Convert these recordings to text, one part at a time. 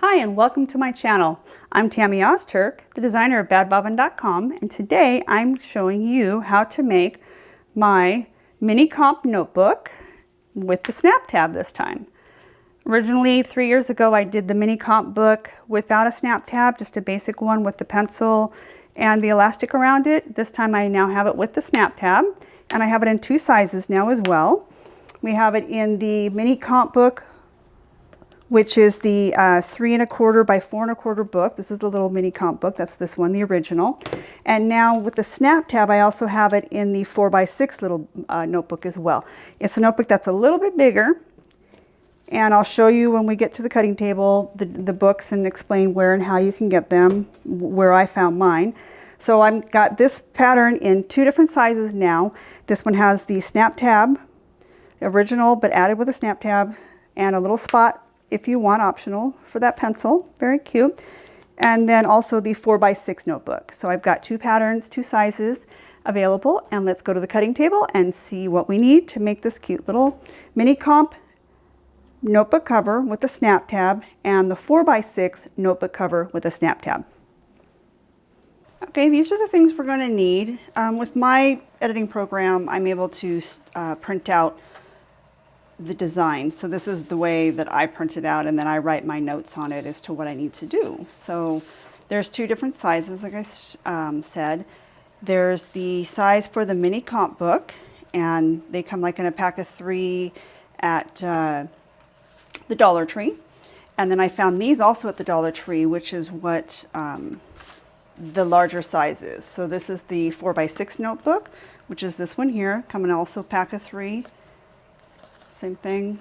Hi and welcome to my channel. I'm Tammy Ozturk, the designer of badbobbin.com, and today I'm showing you how to make my mini comp notebook with the snap tab this time. Originally 3 years ago I did the mini comp book without a snap tab, just a basic one with the pencil and the elastic around it. This time I now have it with the snap tab, and I have it in two sizes now as well. We have it in the mini comp book, which is the 3 1/4 by 4 1/4 book. This is the little mini comp book. That's this one, the original. And now with the snap tab, I also have it in the 4 by 6 little notebook as well. It's a notebook that's a little bit bigger, and I'll show you when we get to the cutting table the books and explain where and how you can get them, where I found mine. So I've got this pattern in two different sizes now. This one has the snap tab, original but added with a snap tab, and a little spot if you want, optional, for that pencil. Very cute. And then also the 4 by 6 notebook. So I've got two patterns, two sizes available, and let's go to the cutting table and see what we need to make this cute little mini comp notebook cover with a snap tab and the 4 by 6 notebook cover with a snap tab. Okay, these are the things we're going to need. With my editing program, I'm able to print out the design. So this is the way that I print it out, and then I write my notes on it as to what I need to do. So there's two different sizes, like I said. There's the size for the mini comp book, and they come like in a pack of 3 at the Dollar Tree. And then I found these also at the Dollar Tree, which is what the larger size is. So this is the 4 by 6 notebook, which is this one here, coming also pack of 3. Same thing,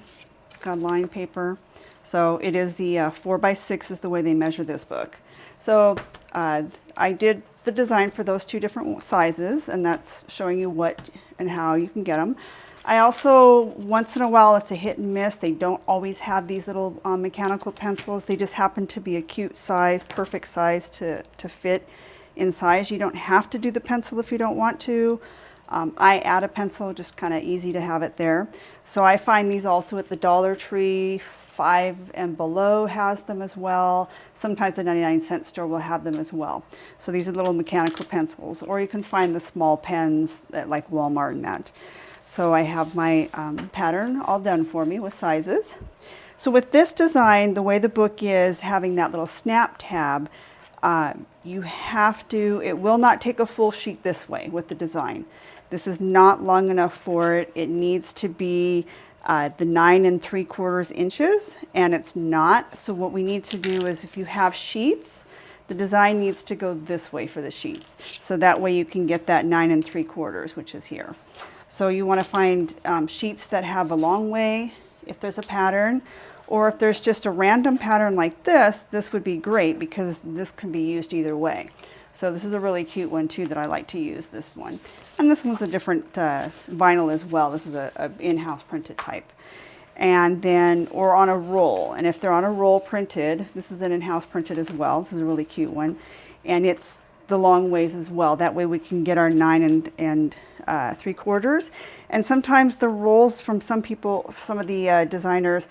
got line paper. So it is the 4 by 6 is the way they measure this book. So I did the design for those two different sizes, and that's showing you what and how you can get them. I also, once in a while, it's a hit and miss. They don't always have these little mechanical pencils. They just happen to be a cute size, perfect size to fit in size. You don't have to do the pencil if you don't want to. I add a pencil, just kind of easy to have it there. So I find these also at the Dollar Tree. 5 and below has them as well. Sometimes the 99-cent store will have them as well. So these are little mechanical pencils, or you can find the small pens at like Walmart and that. So I have my pattern all done for me with sizes. So with this design, the way the book is, having that little snap tab, you have to, it will not take a full sheet this way with the design. This is not long enough for it. It needs to be the 9 3/4 inches, and it's not. So what we need to do is, if you have sheets, the design needs to go this way for the sheets. So that way you can get that 9 3/4, which is here. So you want to find sheets that have a long way if there's a pattern, or if there's just a random pattern like this would be great because this can be used either way. So this is a really cute one too that I like to use, this one. And this one's a different vinyl as well. This is a in-house printed type. And then, or on a roll. And if they're on a roll printed, this is an in-house printed as well. This is a really cute one. And it's the long ways as well. That way we can get our 9 3/4. And sometimes the rolls from some people, some of the designers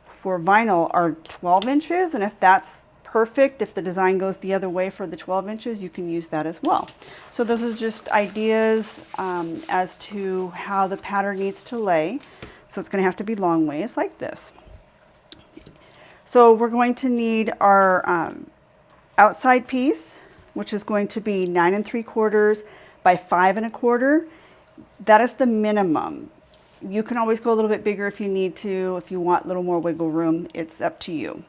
for vinyl are 12 inches. And if that's perfect, if the design goes the other way for the 12 inches, you can use that as well. So those are just ideas as to how the pattern needs to lay. So it's going to have to be long ways like this. So we're going to need our outside piece, which is going to be 9 3/4 by 5 1/4. That is the minimum. You can always go a little bit bigger if you need to. If you want a little more wiggle room, it's up to you.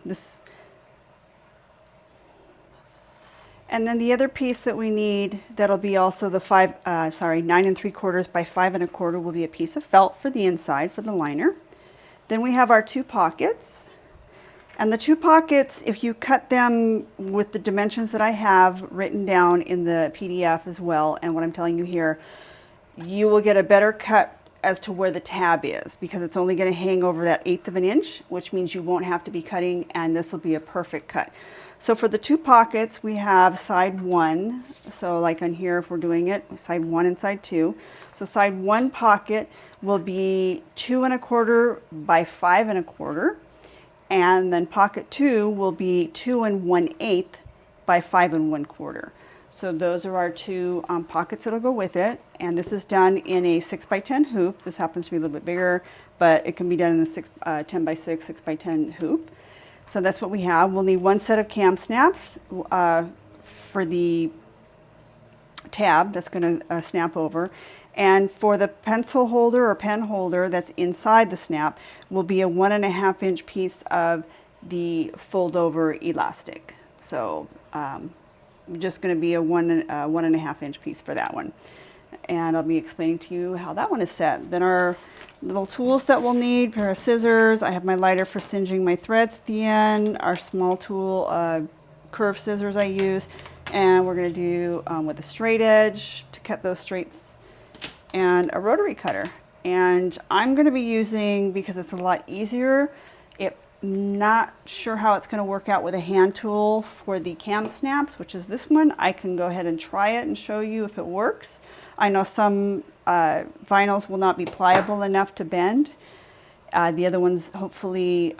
And then the other piece that we need, that'll be also the 9 3/4 by 5 1/4, will be a piece of felt for the inside, for the liner. Then we have our two pockets. And the two pockets, if you cut them with the dimensions that I have written down in the PDF as well, and what I'm telling you here, you will get a better cut as to where the tab is, because it's only going to hang over that 1/8 of an inch, which means you won't have to be cutting, and this will be a perfect cut. So for the two pockets, we have side 1. So like on here, if we're doing it, side 1 and side 2. So side 1 pocket will be 2 1/4 by 5 1/4. And then pocket 2 will be 2 1/8 by 5 1/4. So those are our two pockets that'll go with it. And this is done in a 6 by 10 hoop. This happens to be a little bit bigger, but it can be done in a 10 by 6, 6 by 10 hoop. So that's what we have. We'll need one set of cam snaps for the tab that's going to snap over. And for the pencil holder or pen holder that's inside the snap will be a 1.5 inch piece of the fold over elastic. So just going to be a 1.5 inch piece for that one. And I'll be explaining to you how that one is set. Then our little tools that we'll need, pair of scissors. I have my lighter for singeing my threads at the end. Our small tool, curved scissors I use. And we're going to do with a straight edge to cut those straights, and a rotary cutter. And I'm going to be using, because it's a lot easier, not sure how it's going to work out with a hand tool for the cam snaps, which is this one. I can go ahead and try it and show you if it works. I know some vinyls will not be pliable enough to bend. The other ones, hopefully,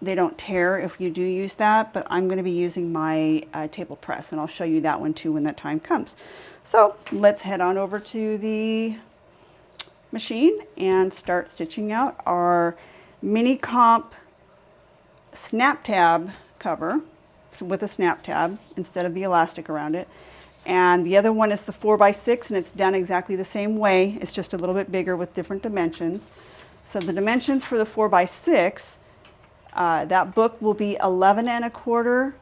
they don't tear if you do use that, but I'm going to be using my table press, and I'll show you that one too when that time comes. So let's head on over to the machine and start stitching out our mini comp snap tab cover, so with a snap tab instead of the elastic around it. And the other one is the 4x6, and it's done exactly the same way. It's just a little bit bigger with different dimensions. So the dimensions for the 4x6, that book will be 11 1/4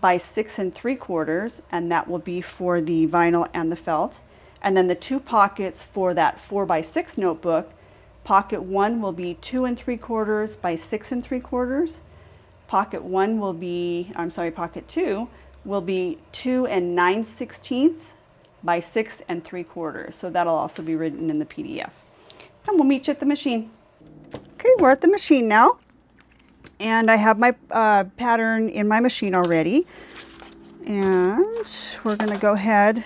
by 6 3/4, and that will be for the vinyl and the felt. And then the two pockets for that 4x6 notebook, pocket 1 will be 2 3/4 by 6 3/4. Pocket 1 will be, pocket 2 will be 2 9/16 by 6 3/4. So that'll also be written in the PDF. And we'll meet you at the machine. Okay, we're at the machine now. And I have my pattern in my machine already. And we're going to go ahead,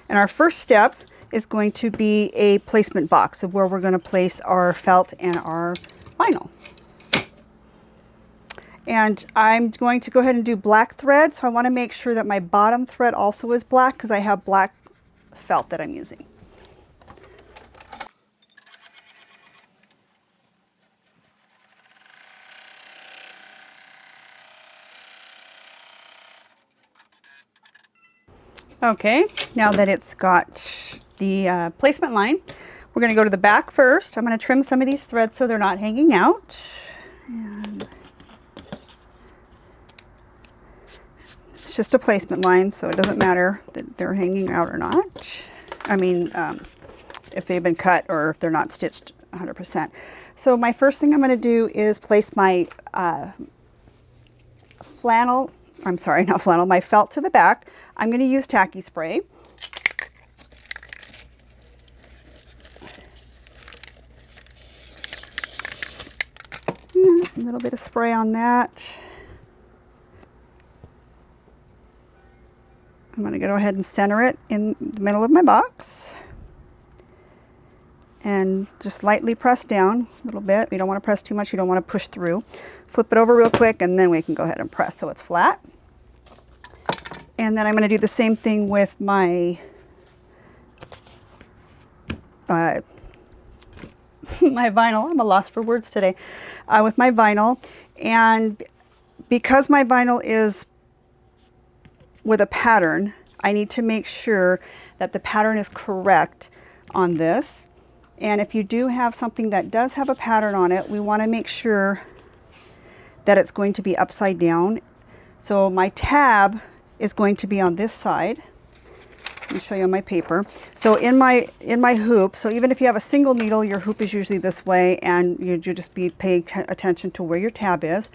and our first step is going to be a placement box of where we're going to place our felt and our vinyl. And I'm going to go ahead and do black thread, so I want to make sure that my bottom thread also is black because I have black felt that I'm using. Okay, now that it's got the placement line, we're going to go to the back first. I'm going to trim some of these threads so they're not hanging out. And it's just a placement line, so it doesn't matter that they're hanging out or not. I mean, if they've been cut or if they're not stitched 100%. So my first thing I'm going to do is place my my felt to the back. I'm going to use tacky spray. A little bit of spray on that. I'm going to go ahead and center it in the middle of my box. And just lightly press down a little bit. You don't want to press too much. You don't want to push through. Flip it over real quick, and then we can go ahead and press so it's flat. And then I'm going to do the same thing with my my vinyl. I'm a loss for words today. With my vinyl, and because my vinyl is with a pattern, I need to make sure that the pattern is correct on this. And if you do have something that does have a pattern on it, we want to make sure that it's going to be upside down. So my tab is going to be on this side. Let me show you on my paper. So in my hoop, so even if you have a single needle, your hoop is usually this way, and you just be paying attention to where your tab is.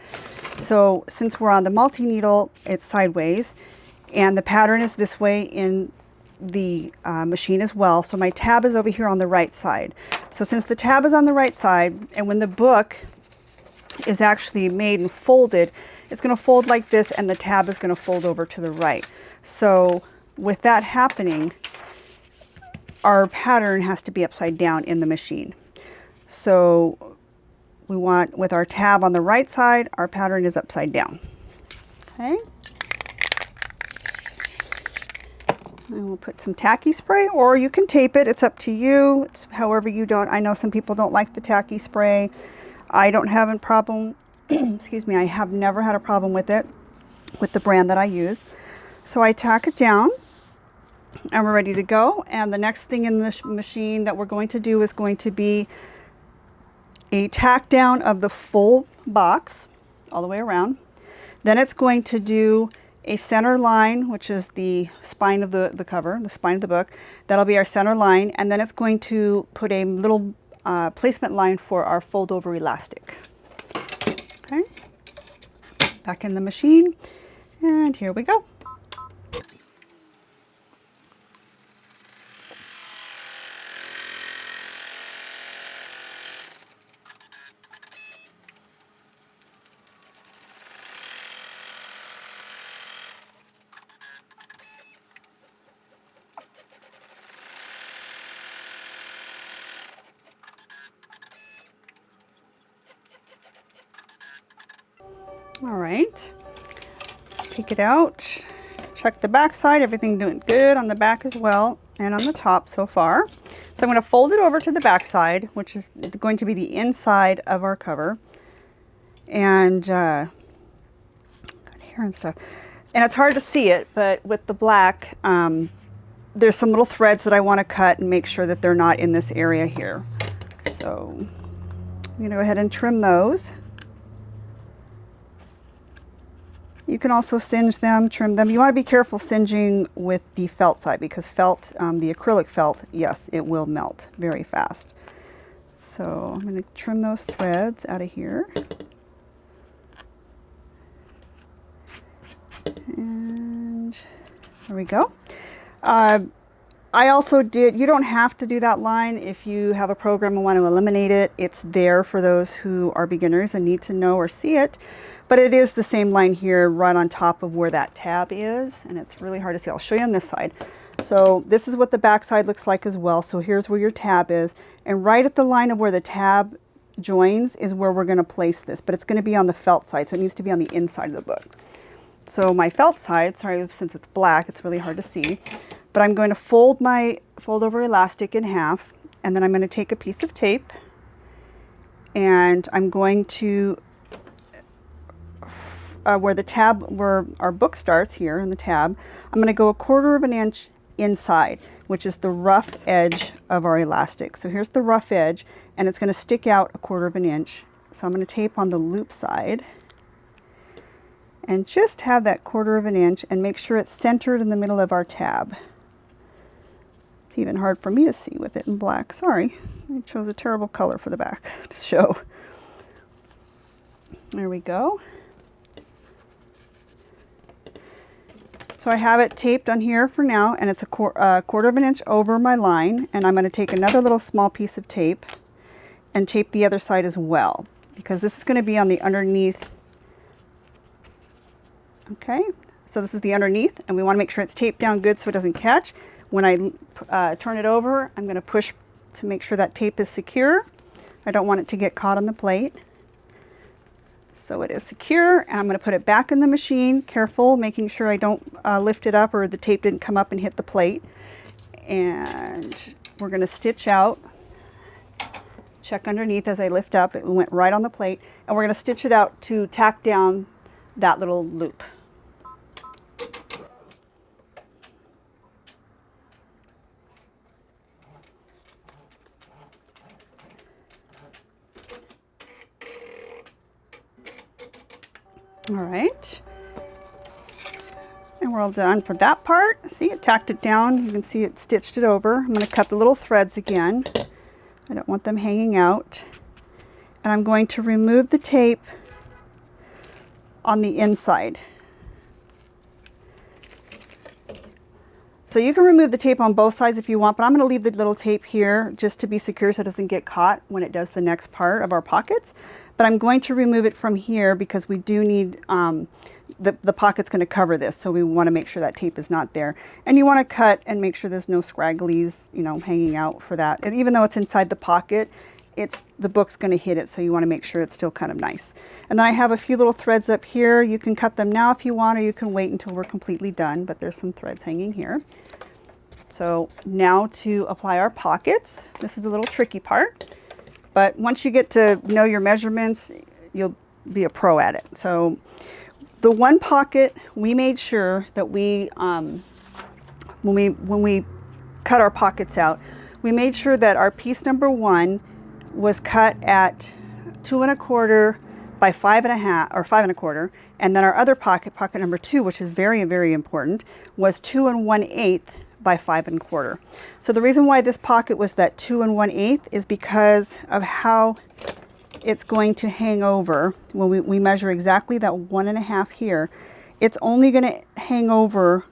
So since we're on the multi-needle, it's sideways, and the pattern is this way in the machine as well. So my tab is over here on the right side. So since the tab is on the right side, and when the book is actually made and folded, it's going to fold like this, and the tab is going to fold over to the right. So with that happening, our pattern has to be upside down in the machine. So we want, with our tab on the right side, our pattern is upside down. Okay. And we'll put some tacky spray, or you can tape it. It's up to you. It's however you don't. I know some people don't like the tacky spray. I don't have a problem. Excuse me. I have never had a problem with it, with the brand that I use. So I tack it down, and we're ready to go. And the next thing in the machine that we're going to do is going to be a tack down of the full box all the way around. Then it's going to do a center line, which is the spine of the cover, the spine of the book. That'll be our center line. And then it's going to put a little placement line for our fold over elastic. Okay. Back in the machine. And here we go. All right, take it out, check the back side, everything doing good on the back as well, and on the top so far. So I'm going to fold it over to the back side, which is going to be the inside of our cover. And got hair and stuff. And it's hard to see it, but with the black, there's some little threads that I want to cut and make sure that they're not in this area here. So I'm going to go ahead and trim those. You can also singe them, trim them. You want to be careful singeing with the felt side, because felt, the acrylic felt, yes, it will melt very fast. So I'm going to trim those threads out of here. And there we go. I also did, you don't have to do that line if you have a program and want to eliminate it. It's there for those who are beginners and need to know or see it. But it is the same line here right on top of where that tab is, and it's really hard to see. I'll show you on this side. So this is what the back side looks like as well. So here's where your tab is, and right at the line of where the tab joins is where we're going to place this, but it's going to be on the felt side, so it needs to be on the inside of the book. So my felt side, sorry, since it's black, it's really hard to see, but I'm going to fold my fold over elastic in half, and then I'm going to take a piece of tape, and I'm going to where the tab, where our book starts here in the tab, I'm going to go 1/4 of an inch inside, which is the rough edge of our elastic. So here's the rough edge, and it's going to stick out 1/4 of an inch. So I'm going to tape on the loop side and just have that 1/4 of an inch and make sure it's centered in the middle of our tab. It's even hard for me to see with it in black. Sorry, I chose a terrible color for the back to show. There we go. So I have it taped on here for now, and it's a 1/4 of an inch over my line, and I'm going to take another little small piece of tape and tape the other side as well, because this is going to be on the underneath. Okay, so this is the underneath, and we want to make sure it's taped down good so it doesn't catch. When I turn it over, I'm going to push to make sure that tape is secure. I don't want it to get caught on the plate. So it is secure, and I'm going to put it back in the machine, careful, making sure I don't lift it up or the tape didn't come up and hit the plate. And we're going to stitch out, check underneath as I lift up, it went right on the plate, and we're going to stitch it out to tack down that little loop. All right, and we're all done for that part. See, it tacked it down. You can see it stitched it over. I'm going to cut the little threads again. I don't want them hanging out. And I'm going to remove the tape on the inside. So you can remove the tape on both sides if you want, but I'm going to leave the little tape here just to be secure so it doesn't get caught when it does the next part of our pockets. But I'm going to remove it from here because we do need, the pocket's going to cover this, so we want to make sure that tape is not there. And you want to cut and make sure there's no scragglies, you know, hanging out for that. And even though it's inside the pocket, the book's going to hit it, so you want to make sure it's still kind of nice. And then I have a few little threads up here. You can cut them now if you want, or you can wait until we're completely done, but there's some threads hanging here. So now to apply our pockets. This is a little tricky part, but once you get to know your measurements, you'll be a pro at it. So the one pocket, we made sure that we, when we cut our pockets out, we made sure that our piece number 1 was cut at 2 1/4 by 5 1/2 or 5 1/4, and then our other pocket, pocket number 2, which is very, very important, was 2 1/8 by 5 1/4. So the reason why this pocket was that 2 1/8 is because of how it's going to hang over. When we measure exactly that 1 1/2 here, it's only going to hang over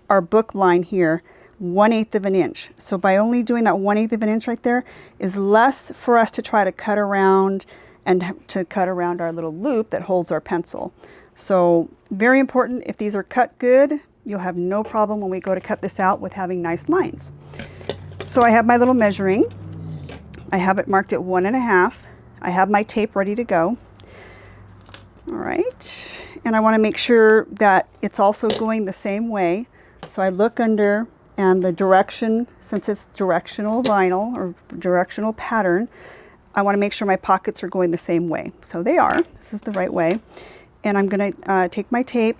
our book line here 1/8 of an inch. So by only doing that 1/8 of an inch right there is less for us to try to cut around and to cut around our little loop that holds our pencil. So very important, if these are cut good, you'll have no problem when we go to cut this out with having nice lines. So I have my little measuring. I have it marked at 1 1/2. I have my tape ready to go. All right, and I want to make sure that it's also going the same way. So I look under, and the direction, since it's directional vinyl or directional pattern, I want to make sure my pockets are going the same way. So they are. This is the right way. And I'm going to take my tape,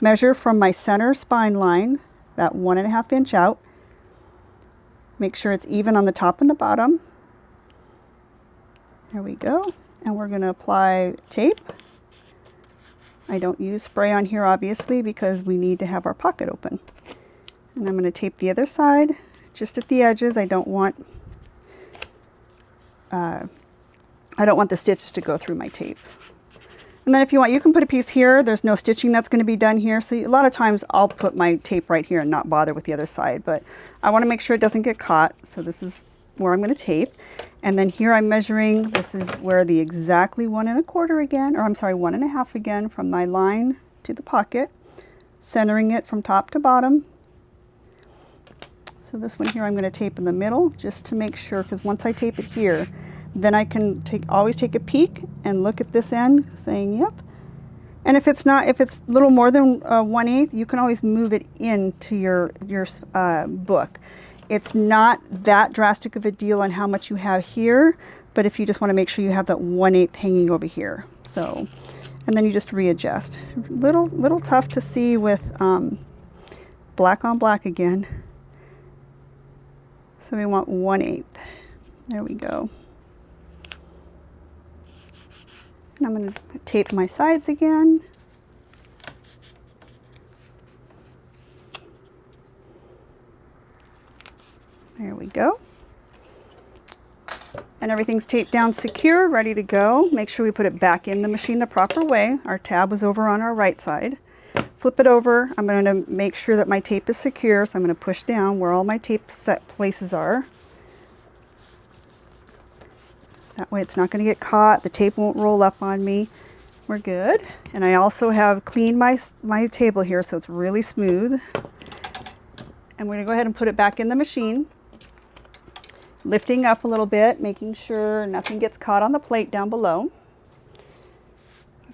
measure from my center spine line, that 1 1/2 inch out. Make sure it's even on the top and the bottom. There we go. And we're going to apply tape. I don't use spray on here, obviously, because we need to have our pocket open. And I'm going to tape the other side, just at the edges. I don't want the stitches to go through my tape. And then if you want, you can put a piece here. There's no stitching that's going to be done here. So a lot of times I'll put my tape right here and not bother with the other side. But I want to make sure it doesn't get caught. So this is where I'm going to tape. And then here I'm measuring. This is where the exactly 1 1/4 again, or I'm sorry, 1 1/2 again from my line to the pocket, centering it from top to bottom. So this one here I'm going to tape in the middle just to make sure, because once I tape it here, then I can always take a peek and look at this end saying, yep. And if it's a little more than 1/8, you can always move it into your book. It's not that drastic of a deal on how much you have here, but if you just want to make sure you have that 1/8 hanging over here. So, and then you just readjust. Little tough to see with black on black again. So we want 1/8. There we go. And I'm going to tape my sides again. There we go. And everything's taped down secure, ready to go. Make sure we put it back in the machine the proper way. Our tab was over on our right side. Flip it over. I'm going to make sure that my tape is secure, so I'm going to push down where all my tape set places are. That way it's not going to get caught. The tape won't roll up on me. We're good. And I also have cleaned my table here so it's really smooth. And we're going to go ahead and put it back in the machine. Lifting up a little bit, making sure nothing gets caught on the plate down below.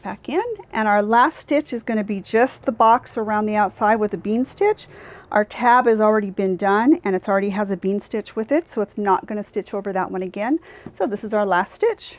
Back in, and our last stitch is going to be just the box around the outside with a bean stitch. Our tab has already been done and it's already has a bean stitch with it, so it's not going to stitch over that one again. So this is our last stitch.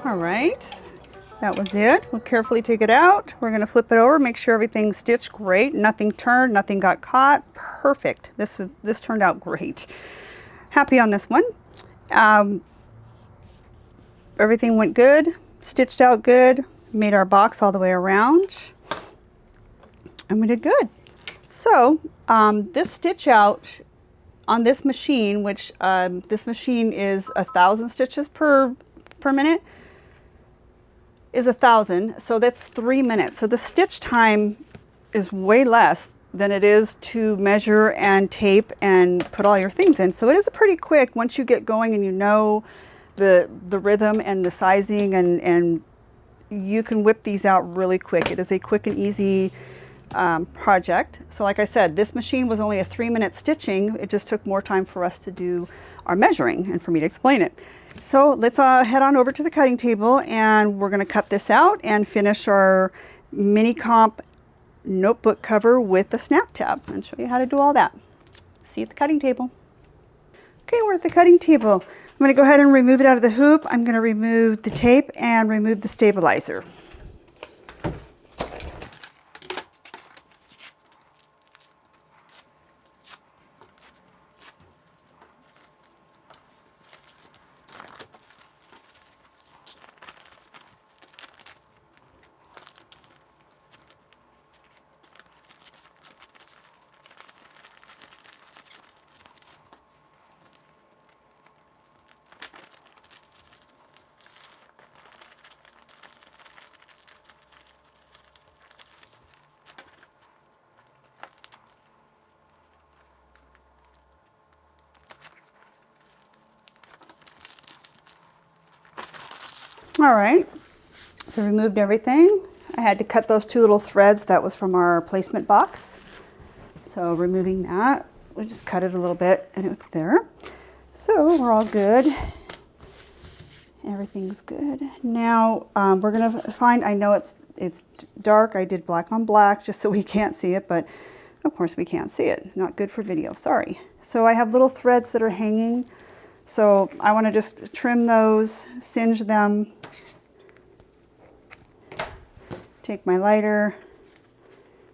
All right, that was it. We'll carefully take it out. We're going to flip it over, make sure everything's stitched great. Nothing turned, nothing got caught. Perfect. This turned out great. Happy on this one. Everything went good, stitched out good, made our box all the way around, and we did good. So this stitch out on this machine, which this machine is 1,000 stitches per minute, is 1,000, so that's 3 minutes. So the stitch time is way less than it is to measure and tape and put all your things in. So it is pretty quick once you get going and you know the rhythm and the sizing, and you can whip these out really quick. It is a quick and easy project. So like I said, this machine was only a 3-minute stitching. It just took more time for us to do our measuring and for me to explain it. So let's head on over to the cutting table, and we're going to cut this out and finish our mini comp notebook cover with the snap tab and show you how to do all that. See you at the cutting table. Okay, we're at the cutting table. I'm going to go ahead and remove it out of the hoop. I'm going to remove the tape and remove the stabilizer. All right, so removed everything. I had to cut those 2 little threads. That was from our placement box. So removing that, we just cut it a little bit and it's there. So we're all good. Everything's good. Now we're gonna find, I know it's dark. I did black on black just so we can't see it, but of course we can't see it. Not good for video, sorry. So I have little threads that are hanging. So I want to just trim those, singe them. Take my lighter,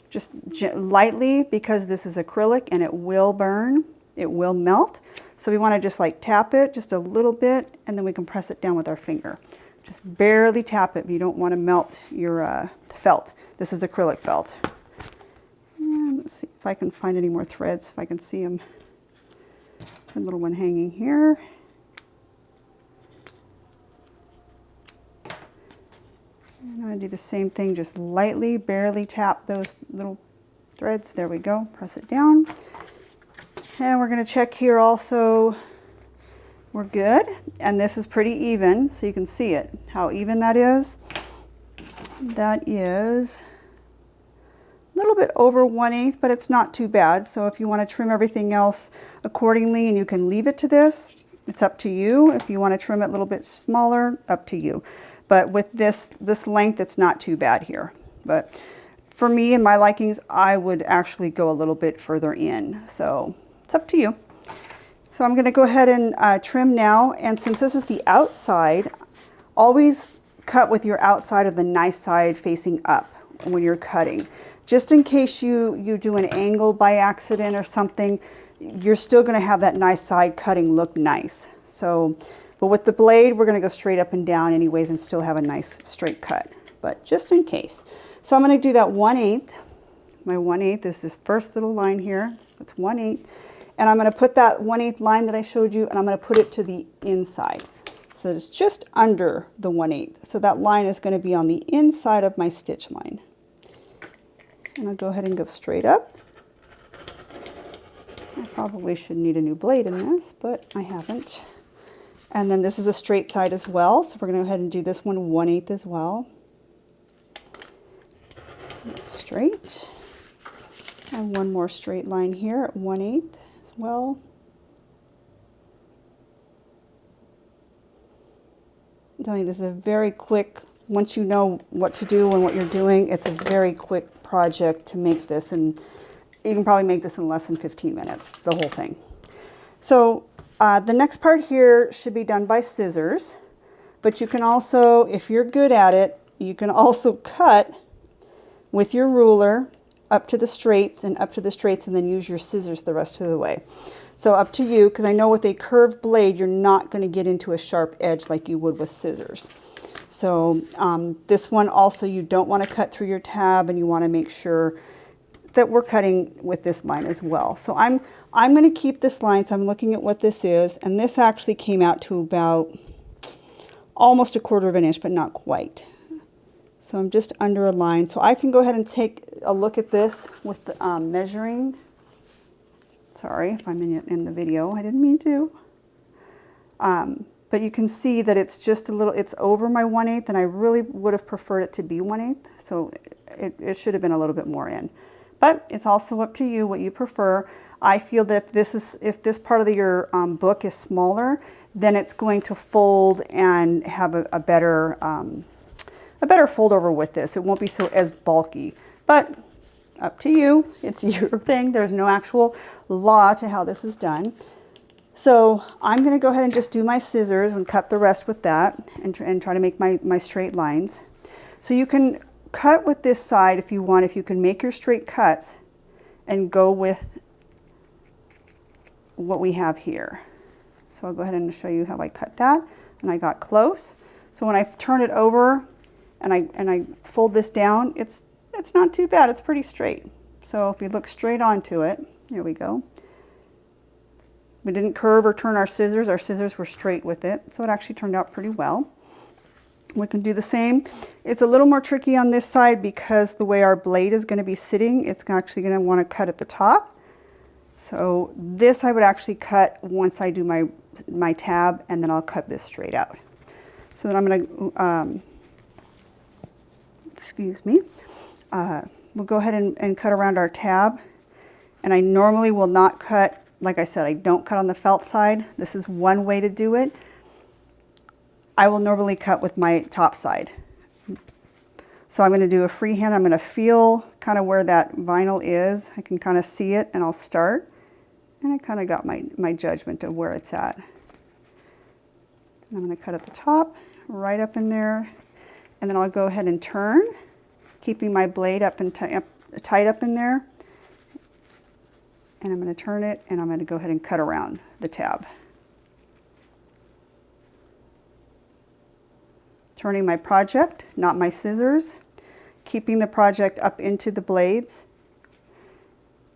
just lightly, because this is acrylic and it will burn, it will melt. So we want to just like tap it just a little bit, and then we can press it down with our finger. Just barely tap it. You don't want to melt your felt. This is acrylic felt. And let's see if I can find any more threads, if I can see them. A little one hanging here. And I'm going to do the same thing, just lightly, barely tap those little threads. There we go. Press it down. And we're going to check here also. We're good. And this is pretty even, so you can see it, how even that is. That is a little bit over 1/8, but it's not too bad. So if you want to trim everything else accordingly, and you can leave it to this, it's up to you. If you want to trim it a little bit smaller, up to you. But with this length, it's not too bad here. But for me and my likings, I would actually go a little bit further in. So it's up to you. So I'm going to go ahead and trim now. And since this is the outside, always cut with your outside of the knife side facing up when you're cutting. Just in case you do an angle by accident or something, you're still going to have that nice side cutting look nice. So, but with the blade, we're going to go straight up and down anyways and still have a nice straight cut, but just in case. So I'm going to do that 1/8. My 1/8 is this first little line here. That's 1/8. And I'm going to put that 1/8 line that I showed you, and I'm going to put it to the inside. So it's just under the 1/8. So that line is going to be on the inside of my stitch line. And I'll go ahead and go straight up. I probably should need a new blade in this, but I haven't. And then this is a straight side as well, so we're going to go ahead and do this one 1/8 as well. Straight. And one more straight line here at 1/8 as well. I'm telling you, this is a very quick, once you know what to do and what you're doing, it's a very quick project to make this, and you can probably make this in less than 15 minutes, the whole thing. So the next part here should be done by scissors, but you can also, if you're good at it, you can also cut with your ruler up to the straights and up to the straights, and then use your scissors the rest of the way. So up to you, because I know with a curved blade, you're not going to get into a sharp edge like you would with scissors. So this one also, you don't want to cut through your tab, and you want to make sure that we're cutting with this line as well. So I'm going to keep this line, so I'm looking at what this is, and this actually came out to about almost 1/4 of an inch, but not quite. So I'm just under a line. So I can go ahead and take a look at this with the measuring. Sorry if I'm in the video, I didn't mean to. But you can see that it's just a little, it's over my 1/8, and I really would have preferred it to be 1/8. So it should have been a little bit more in. But it's also up to you what you prefer. I feel that if this part of your book is smaller, then it's going to fold and have a better fold over with this. It won't be so as bulky. But up to you. It's your thing. There's no actual law to how this is done. So I'm going to go ahead and just do my scissors and cut the rest with that and try to make my straight lines. So you can cut with this side if you want, if you can make your straight cuts and go with what we have here. So I'll go ahead and show you how I cut that, and I got close. So when I turn it over and I fold this down, it's not too bad. It's pretty straight. So if we look straight onto it, here we go. We didn't curve or turn our scissors. Our scissors were straight with it. So it actually turned out pretty well. We can do the same. It's a little more tricky on this side because the way our blade is going to be sitting, it's actually going to want to cut at the top. So this I would actually cut once I do my tab, and then I'll cut this straight out. So then I'm going to, excuse me, we'll go ahead and cut around our tab. And I normally will not cut, like I said, I don't cut on the felt side. This is one way to do it. I will normally cut with my top side. So I'm going to do a freehand. I'm going to feel kind of where that vinyl is. I can kind of see it, and I'll start. And I kind of got my judgment of where it's at. And I'm going to cut at the top, right up in there. And then I'll go ahead and turn, keeping my blade up and tight up in there. And I'm going to turn it, and I'm going to go ahead and cut around the tab. Turning my project, not my scissors, keeping the project up into the blades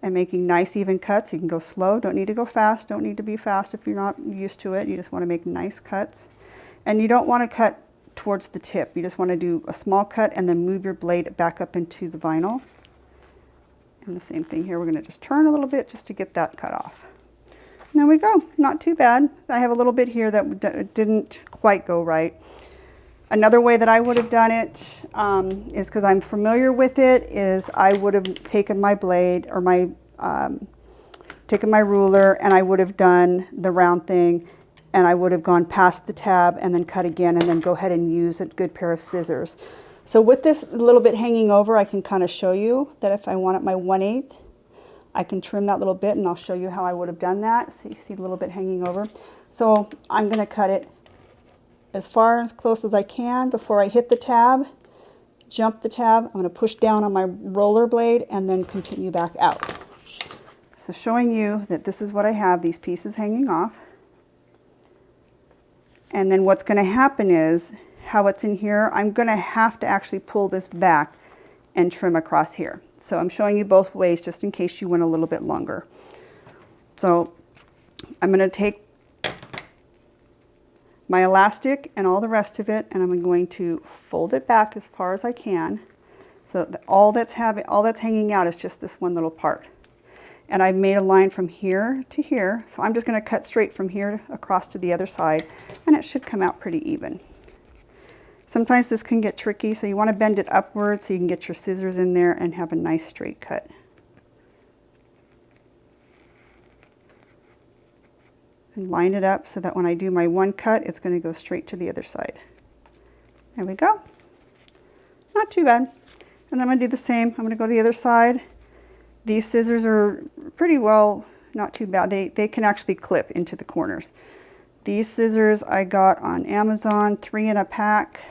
and making nice even cuts. You can go slow, don't need to go fast, don't need to be fast if you're not used to it. You just want to make nice cuts. And you don't want to cut towards the tip. You just want to do a small cut and then move your blade back up into the vinyl. And the same thing here, we're going to just turn a little bit just to get that cut off. And there we go, not too bad. I have a little bit here that didn't quite go right. Another way that I would have done it is, because I'm familiar with it, is I would have taken my blade or taken my ruler, and I would have done the round thing, and I would have gone past the tab and then cut again, and then go ahead and use a good pair of scissors. So with this a little bit hanging over, I can kind of show you that if I want it my 1/8, I can trim that little bit, and I'll show you how I would have done that. So you see a little bit hanging over. So I'm going to cut it as far as close as I can before I hit the tab, jump the tab. I'm going to push down on my roller blade and then continue back out. So showing you that this is what I have, these pieces hanging off. And then what's going to happen is, how it's in here, I'm going to have to actually pull this back and trim across here. So I'm showing you both ways just in case you went a little bit longer. So I'm going to take my elastic and all the rest of it, and I'm going to fold it back as far as I can, so that all that's hanging out is just this one little part. And I've made a line from here to here, so I'm just going to cut straight from here across to the other side, and it should come out pretty even. Sometimes this can get tricky, so you want to bend it upward so you can get your scissors in there and have a nice straight cut. And line it up so that when I do my one cut, it's going to go straight to the other side. There we go. Not too bad. And then I'm going to do the same. I'm going to go to the other side. These scissors are pretty well, not too bad. They can actually clip into the corners. These scissors I got on Amazon, 3 in a pack.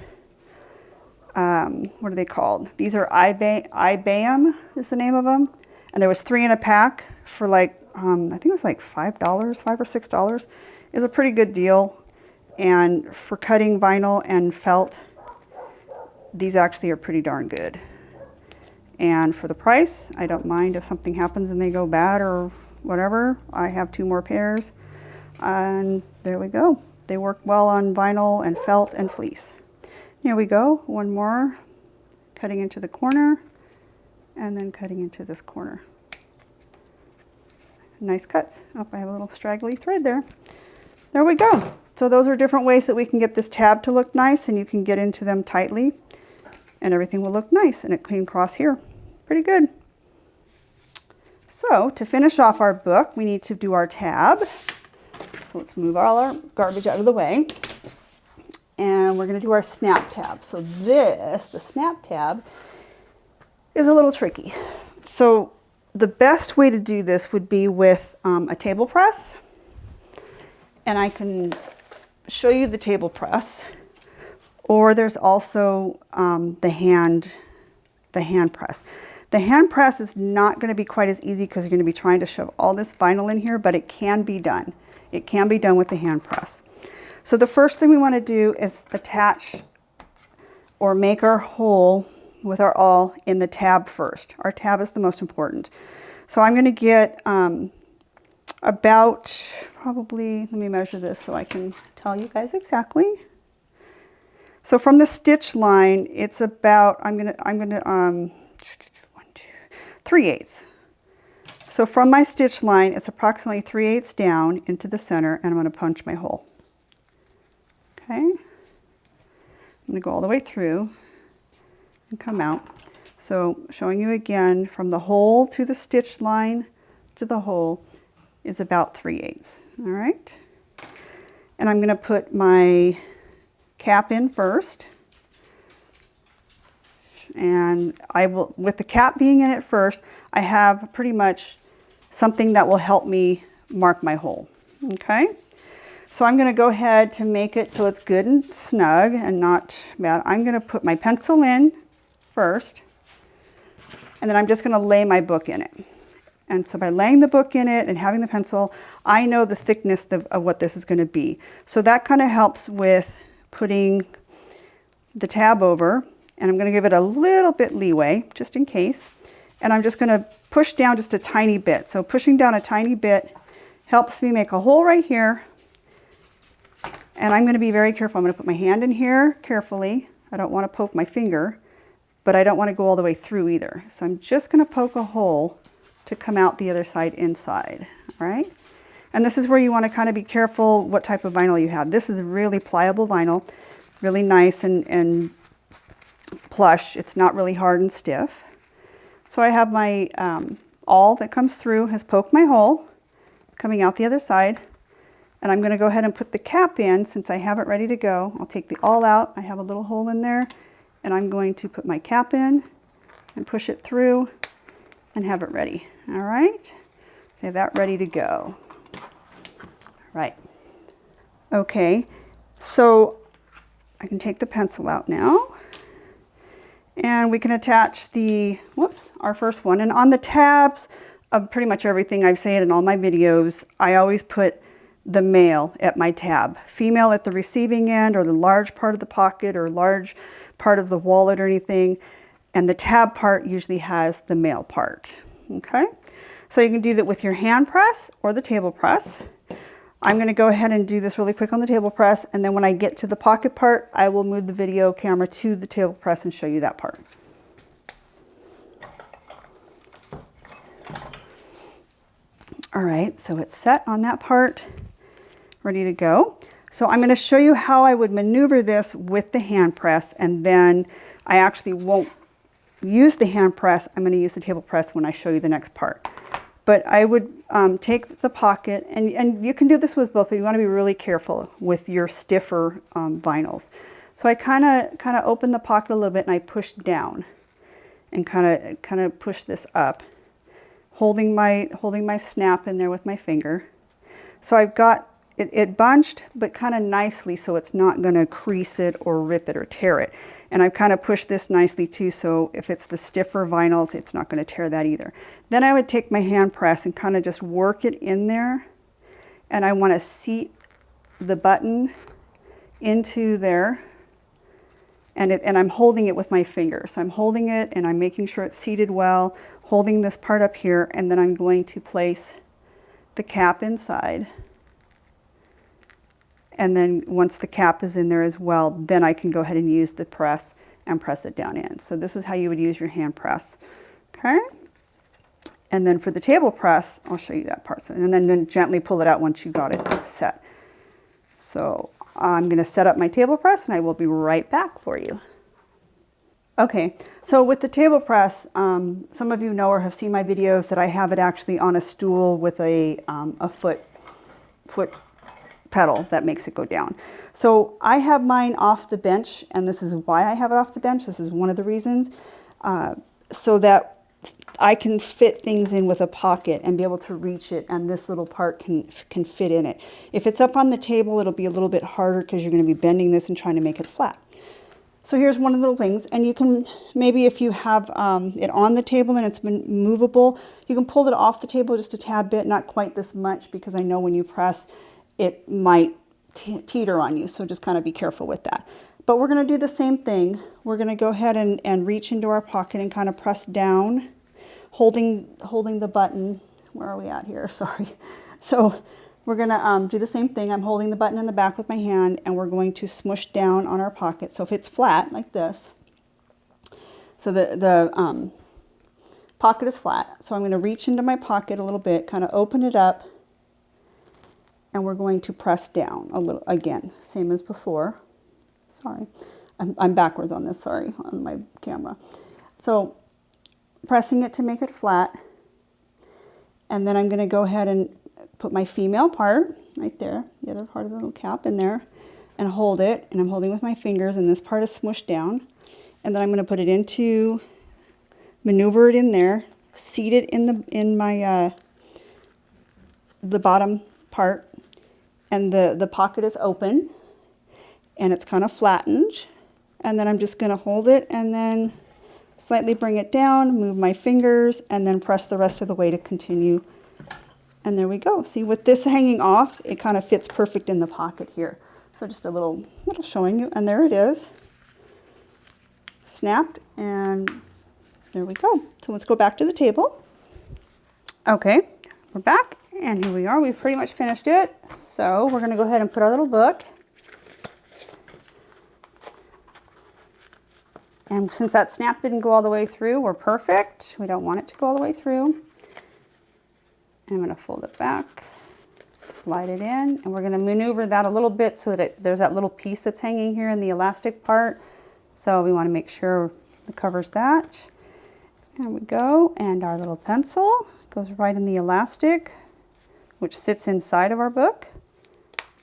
What are they called? These are IBAM is the name of them. And there was 3 in a pack for like, I think it was like $5, $5 or $6. It's a pretty good deal. And for cutting vinyl and felt, these actually are pretty darn good. And for the price, I don't mind if something happens and they go bad or whatever. I have 2 more pairs. And there we go. They work well on vinyl and felt and fleece. Here we go, one more. cutting into the corner, and then cutting into this corner. Nice cuts. Oh, I have a little straggly thread there. There we go. So those are different ways that we can get this tab to look nice, and you can get into them tightly and everything will look nice, and it came across here. Pretty good. So to finish off our book, we need to do our tab. So let's move all our garbage out of the way. And we're going to do our snap tab. So this, the snap tab, is a little tricky. So the best way to do this would be with a table press. And I can show you the table press. Or there's also the hand press. The hand press is not going to be quite as easy because you're going to be trying to shove all this vinyl in here, but it can be done. It can be done with the hand press. So the first thing we want to do is attach or make our hole with our awl in the tab first. Our tab is the most important. So I'm going to get about probably, let me measure this so I can tell you guys exactly. So from the stitch line, it's about, I'm gonna 3/8. So from my stitch line, it's approximately 3/8 down into the center, and I'm going to punch my hole. Okay. I'm going to go all the way through and come out. So showing you again, from the hole to the stitch line to the hole is about 3/8. All right. And I'm going to put my cap in first. And I will, with the cap being in it first, I have pretty much something that will help me mark my hole. Okay. So I'm going to go ahead to make it so it's good and snug and not bad. I'm going to put my pencil in first, and then I'm just going to lay my book in it. And so by laying the book in it and having the pencil, I know the thickness of what this is going to be. So that kind of helps with putting the tab over, and I'm going to give it a little bit leeway just in case. And I'm just going to push down just a tiny bit. So pushing down a tiny bit helps me make a hole right here. And I'm going to be very careful. I'm going to put my hand in here carefully. I don't want to poke my finger, but I don't want to go all the way through either. So I'm just going to poke a hole to come out the other side inside. All right. And this is where you want to kind of be careful what type of vinyl you have. This is really pliable vinyl, really nice and plush. It's not really hard and stiff. So I have my awl that comes through, has poked my hole, coming out the other side. And I'm going to go ahead and put the cap in since I have it ready to go. I'll take the awl out. I have a little hole in there. And I'm going to put my cap in and push it through and have it ready. All right. So I have that ready to go. Right. Okay. So I can take the pencil out now. And we can attach the, our first one. And on the tabs of pretty much everything I've said in all my videos, I always put the male at my tab. Female at the receiving end, or the large part of the pocket, or large part of the wallet or anything. And the tab part usually has the male part. Okay? So you can do that with your hand press or the table press. I'm going to go ahead and do this really quick on the table press, and then when I get to the pocket part, I will move the video camera to the table press and show you that part. All right, so it's set on that part, ready to go. So I'm going to show you how I would maneuver this with the hand press, and then I actually won't use the hand press. I'm going to use the table press when I show you the next part. But I would take the pocket, and you can do this with both, but you want to be really careful with your stiffer vinyls. So I kind of open the pocket a little bit, and I push down, and kind of push this up, holding my snap in there with my finger. So I've got it bunched, but kind of nicely, so it's not going to crease it or rip it or tear it. And I've kind of pushed this nicely too, so if it's the stiffer vinyls, it's not going to tear that either. Then I would take my hand press and kind of just work it in there. And I want to seat the button into there. And I'm holding it with my finger. So I'm holding it and I'm making sure it's seated well, holding this part up here, and then I'm going to place the cap inside. And then once the cap is in there as well, then I can go ahead and use the press and press it down in. So this is how you would use your hand press. Okay. And then for the table press, I'll show you that part. So, and then gently pull it out once you got it set. So I'm going to set up my table press and I will be right back for you. Okay, so with the table press, some of you know or have seen my videos that I have it actually on a stool with a foot pedal that makes it go down. So I have mine off the bench, and this is why I have it off the bench. This is one of the reasons, so that I can fit things in with a pocket and be able to reach it, and this little part can fit in it. If it's up on the table, it'll be a little bit harder because you're going to be bending this and trying to make it flat. So here's one of the little things, and you can, maybe if you have it on the table and it's movable, you can pull it off the table just a tad bit, not quite this much, because I know when you press, it might teeter on you, so just kind of be careful with that. But we're going to do the same thing. We're going to go ahead and reach into our pocket and kind of press down, holding the button. Where are we at here? Sorry. So we're going to do the same thing. I'm holding the button in the back with my hand, and we're going to smush down on our pocket. So if it's flat like this, so the pocket is flat. So I'm going to reach into my pocket a little bit, kind of open it up, and we're going to press down a little again, same as before. Sorry, I'm backwards on this, sorry, on my camera. So pressing it to make it flat, and then I'm going to go ahead and put my female part right there, the other part of the little cap in there, and hold it, and I'm holding with my fingers, and this part is smushed down, and then I'm going to put it into, maneuver it in there, seat it in my the bottom part, and the pocket is open, and it's kind of flattened, and then I'm just going to hold it and then slightly bring it down, move my fingers, and then press the rest of the way to continue. And there we go. See, with this hanging off, it kind of fits perfect in the pocket here. So just a little showing you, and there it is. Snapped, and there we go. So let's go back to the table. Okay, we're back, and here we are. We've pretty much finished it. So we're going to go ahead and put our little book. And since that snap didn't go all the way through, we're perfect. We don't want it to go all the way through. I'm going to fold it back, slide it in, and we're going to maneuver that a little bit so that there's that little piece that's hanging here in the elastic part. So we want to make sure it covers that. There we go. And our little pencil goes right in the elastic, which sits inside of our book,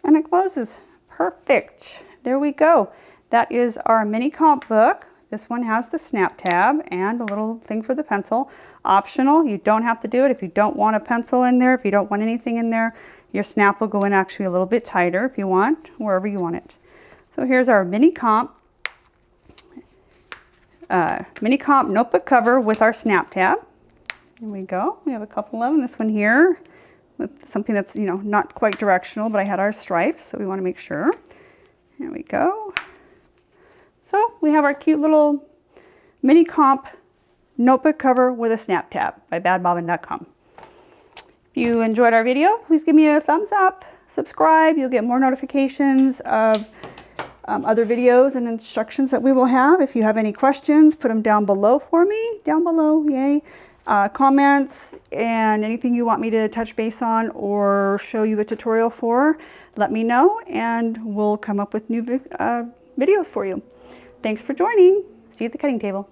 and it closes. Perfect. There we go. That is our mini comp book. This one has the snap tab and a little thing for the pencil. Optional, you don't have to do it if you don't want a pencil in there, if you don't want anything in there. Your snap will go in actually a little bit tighter if you want, wherever you want it. So here's our mini comp notebook cover with our snap tab. There we go. We have a couple of them. This one here with something that's, you know, not quite directional, but I had our stripes, so we want to make sure. There we go. So we have our cute little mini comp notebook cover with a snap tab by badbobbin.com. If you enjoyed our video, please give me a thumbs up, subscribe. You'll get more notifications of other videos and instructions that we will have. If you have any questions, put them down below for me, down below, yay. Comments and anything you want me to touch base on or show you a tutorial for, let me know, and we'll come up with new videos for you. Thanks for joining. See you at the cutting table.